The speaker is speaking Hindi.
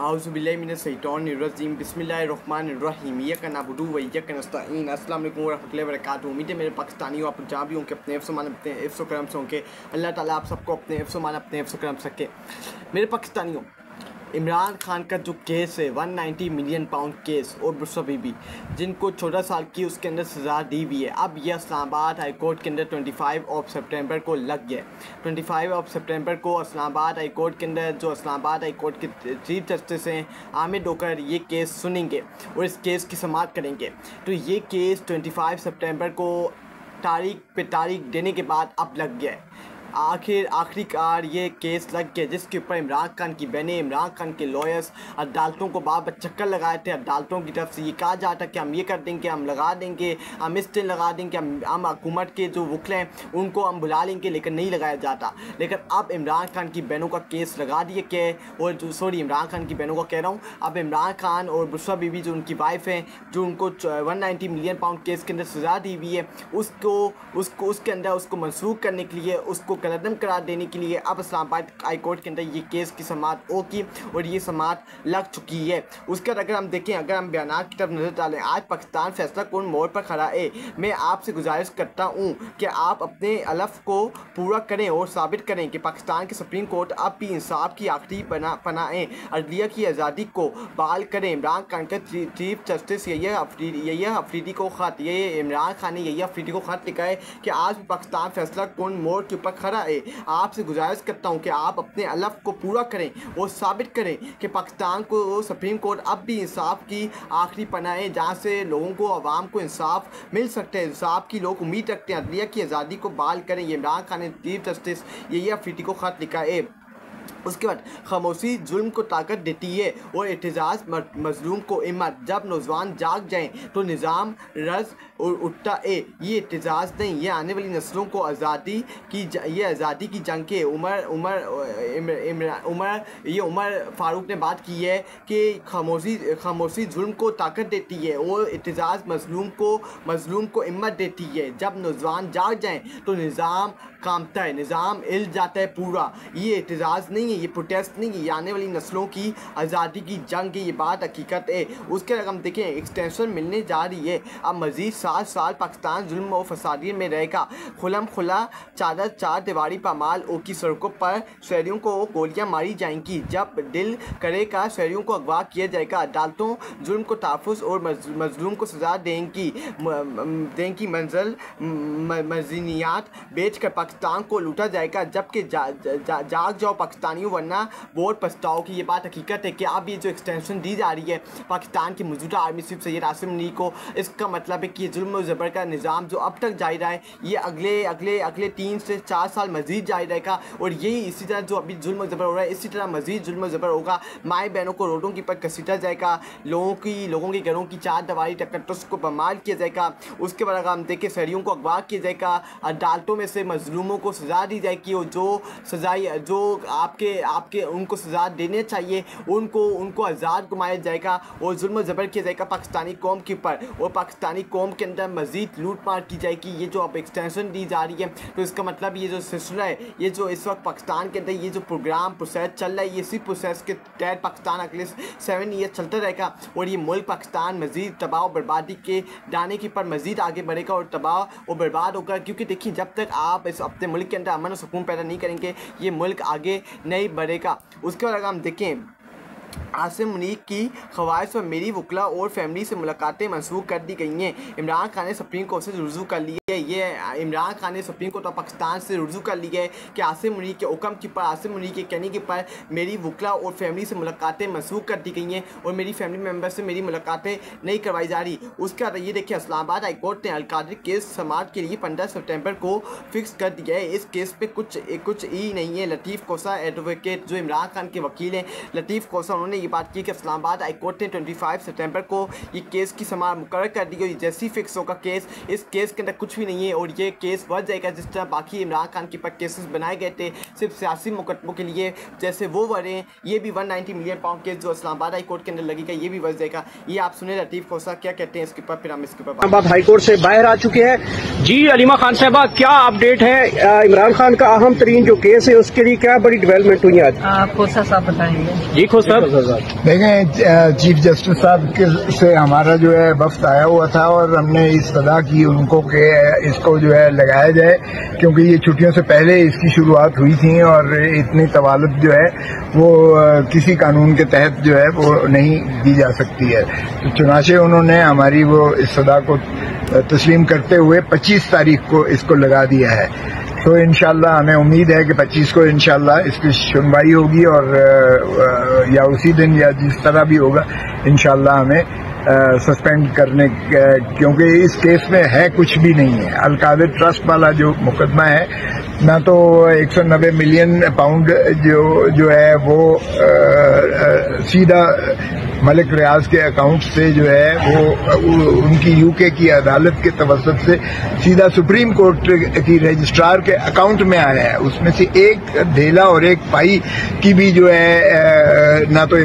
आउज़ुबिल्लाहिमिनश्शैतानिर्रजीम बिस्मिल्लाहिर्रहमानिर्रहीम इय्याका नअबुदु व इय्याका नस्तईन। अस्सलाम वालेकुम व रहमतुल्लाहि व बरकातुहू। उम्मीद है मेरे पाकिस्तानियों आप जहाँ भी होंगे अपने हिफ्ज़-ओ-मान अपने हिफ्ज़-ओ करम से होंगे। अल्लाह ताला आप सबको अपने हिफ्ज़-ओ-मान अपने हिफ्ज़-ओ करम से रखे। मेरे पाकिस्तानियों, इमरान खान का जो केस है 190 मिलियन पाउंड केस और बुशरा बीबी जिनको 14 साल की उसके अंदर सज़ा दी हुई है, अब यह इस्लामाबाद हाई कोर्ट के अंदर 25 सितंबर को लग गया। 25 सितंबर को इस्लामाबाद हाई कोर्ट के अंदर जो इस्लामाबाद हाई कोर्ट के चीफ जस्टिस हैं आमिर डोकर ये केस सुनेंगे और इस केस की समाअत करेंगे। तो ये केस 25 सितंबर को तारीख देने के बाद अब लग गया है। आखिरकार ये केस लग गया जिसके ऊपर इमरान खान की बहनें, इमरान खान के लॉयर्स अदालतों को बार बार चक्कर लगाए थे। अदालतों की तरफ से ये कहा जाता कि हम ये कर देंगे, हम लगा देंगे, हम स्टे लगा देंगे, हम हुकूमत के जो वकील हैं उनको हम बुला लेंगे, लेकिन नहीं लगाया जाता। लेकिन अब इमरान खान की बहनों का केस लगा दिया गया और इमरान खान की बहनों का कह रहा हूँ, अब इमरान खान और बुशरा बीबी जो उनकी वाइफ हैं, जो उनको 190 मिलियन पाउंड केस के अंदर सज़ा दी हुई है, उसके अंदर उसको मनसूख करने के लिए, उसको कलअदम करार देने के लिए अब इस्लामाबाद हाई कोर्ट के अंदर ये केस की समाअत होगी और ये समाअत लग चुकी है। उसके बाद अगर हम देखें, अगर हम बयानात की तरफ नजर डालें, आज पाकिस्तान फैसला कौन मोड़ पर खड़ा है। मैं आपसे गुजारिश करता हूँ कि आप अपने अलफ को पूरा करें और साबित करें कि पाकिस्तान की सुप्रीम कोर्ट अब भी इंसाफ की आखिरी पनाहें अदलिया की आज़ादी को बहाल करें। इमरान खान का चीफ जस्टिस यहिया अफरीदी को खत, ये इमरान खान ने यहिया अफरीदी को खत लिखा है कि आज भी पाकिस्तान फैसला कौन मोड़ के ऊपर खड़ा है। आपसे गुजारिश करता हूं कि आप अपने अलफ को पूरा करें और साबित करें कि पाकिस्तान को सुप्रीम कोर्ट अब भी इंसाफ की आखिरी पनाह है, जहां से लोगों को, आवाम को इंसाफ मिल सकते हैं, इंसाफ की लोग उम्मीद रखते हैं। अदलिया की आज़ादी को बहाल करें। ये इमरान खान ने चीफ जस्टिस यहिया अफरीदी को खत लिखा है। उसके बाद खामोशी जुल्म को ताकत देती है और एहतजाज मजलूम को हिम्मत। जब नौजवान जाग जाएं तो निज़ाम रज और उठता है। ये एहतजाज नहीं, ये आने वाली नस्लों को आज़ादी की जंग के उमर फारूक ने बात की है कि खामोशी जुल्म को ताकत देती है और एहतजाज मजलूम को हिम्मत देती है। जब नौजवान जाग जाएं तो निज़ाम कामता है, निज़ाम हिल जाता है पूरा। ये एहतजाज नहीं है, ये प्रोटेस्ट नहीं है, ये आने वाली नस्लों की आज़ादी की जंग है, ये बात हकीकत है। उसके अगर हम देखें, एक्सटेंशन मिलने जा रही है। अब मज़ीद 7 साल पाकिस्तान जुल्म और फसादियत में रहेगा। खुलम खुला चार दीवारी पामाल ओ की सड़कों पर शहरियों को गोलियां मारी जाएंगी। जब दिल करेगा शहरियों को अगवा किया जाएगा। अदालतों जुल्म को तहफ़्फ़ुज़ और मजलूम को सज़ा देंगी। मज़ीनियात बेच कर पाकिस्तान को लूटा जाएगा। जबकि जाग जाओ पाकिस्तानियों वरना वोट पछताओ की। ये बात हकीकत है कि अब ये जो एक्सटेंशन दी जा रही है पाकिस्तान की मौजूदा आर्मी चीफ सैयद आसिम मुनीर को, इसका मतलब है कि जुल्म और ज़बर का निज़ाम जो अब तक जारी रहा है ये अगले 3 से 4 साल मजीद जारी रहेगा। और यही इसी तरह जो अभी जुल्म और ज़बर हो रहा है, इसी तरह मजीद जुल्म और ज़बर होगा। माए बहनों को रोडों की पर घसीटा जाएगा, लोगों के घरों की चार दीवारी टक्कर को बमाल किया जाएगा। उसके बाद अगर हम देखें, शहरियों को अगवा किया जाएगा। अदालतों में से मजलूमों को सज़ा दी जाएगी और जो आपके उनको सज़ा देने चाहिए उनको आज़ाद घुमाया जाएगा और जुल्म ज़बर किया जाएगा पाकिस्तानी कौम के ऊपर और पाकिस्तानी कौम के अंदर मज़ीद लूट मार की जाएगी। ये जो अब एक्सटेंशन दी जा रही है, तो इसका मतलब ये जो सिलसिला है, ये जो इस वक्त पाकिस्तान के अंदर ये जो प्रोसेस चल रहा है, ये इसी प्रोसेस के तहत पाकिस्तान अगले 7 ईयर चलता रहेगा और ये मुल्क पाकिस्तान मज़ीद तबाह और बर्बादी के दाने के पर मज़ीद आगे बढ़ेगा और तबाह और बर्बाद होगा। क्योंकि देखिए, जब तक आप इस अपने मुल्क के अंदर अमन और सुकून पैदा नहीं करेंगे, ये मुल्क आगे नहीं बढ़ेगा। उसके बाद अगर हम देखें, आसिम मुनीर की ख्वाहिश पर मेरी वकला और फैमिली से मुलाकातें मनसूख कर दी गई हैं। इमरान खान ने सुप्रीम कोर्ट से रुजू कर लिया है। ये इमरान खान ने सुप्रीम कोर्ट ऑफ पाकिस्तान से रुजू कर लिया है कि आसिम मुनीर के हुक्म के पर, आसिम मुनीर के कहने के पर मेरी वकला और फैमिली से मुलाकातें मनसूख कर दी गई हैं और मेरी फैमिली मेम्बर से मेरी मुलाकातें नहीं करवाई जा रही। उसके बाद ये देखिए, इस्लामाबाद हाई कोर्ट ने अलकादरी केस समाअत के लिए 15 सितंबर को फिक्स कर दिया है। इस केस पे कुछ ही नहीं है। लतीफ़ कोसा एडवोकेट जो इमरान खान के वकील हैं, लतीफ़ कोसा, उन्होंने ये बात की कि इस्लामाबाद हाई कोर्ट ने 25 सितंबर को ये केस की समाअत मुकर्रर कर दी गई। जैसी फिक्स होगा केस, इस केस के अंदर कुछ भी नहीं है और ये केस बढ़ जाएगा जिस तरह बाकी इमरान खान के पर केसेस बनाए गए थे सिर्फ सियासी मुकदमों के लिए, जैसे वो बढ़े। ये भी 190 मिलियन पाउंड केस जो इस्लामाबाद हाई कोर्ट के अंदर लगेगा, ये भी बढ़ जाएगा। ये आप सुने लतीफ़ कोसा क्या कहते हैं इसके ऊपर, फिर हम इसके ऊपर। इस्लामाबाद हाई कोर्ट से बाहर आ चुके हैं जी। अलीमा खान साहबा, क्या अपडेट है? इमरान खान का अहम तरीन जो केस है उसके लिए क्या बड़ी डेवलपमेंट हुई आज? खोसा साहब बताएंगे। जी खोसा साहब। फैसल साहब। देखें, चीफ जस्टिस साहब से हमारा जो है वफ्द आया हुआ था और हमने इस्तदा की उनको कि इसको जो है लगाया जाए, क्योंकि ये छुट्टियों से पहले इसकी शुरुआत हुई थी और इतनी तवालत जो है वो किसी कानून के तहत जो है वो नहीं दी जा सकती है। तो चुनाचे उन्होंने हमारी वो इस्तदा को तस्लीम करते हुए 25 तारीख को इसको लगा दिया है। तो इंशाल्लाह हमें उम्मीद है कि 25 को इंशाल्लाह इसकी सुनवाई होगी और या उसी दिन या जिस तरह भी होगा इंशाल्लाह हमें सस्पेंड करने, क्योंकि इस केस में है कुछ भी नहीं है। अल-कादिर ट्रस्ट वाला जो मुकदमा है, ना तो 190 मिलियन पाउंड जो है वो सीधा मलिक रियाज के अकाउंट से जो है वो उनकी यूके की अदालत के तवसत से सीधा सुप्रीम कोर्ट की रजिस्ट्रार के अकाउंट में आया है। उसमें से एक ढेला और एक पाई की भी जो है ना तो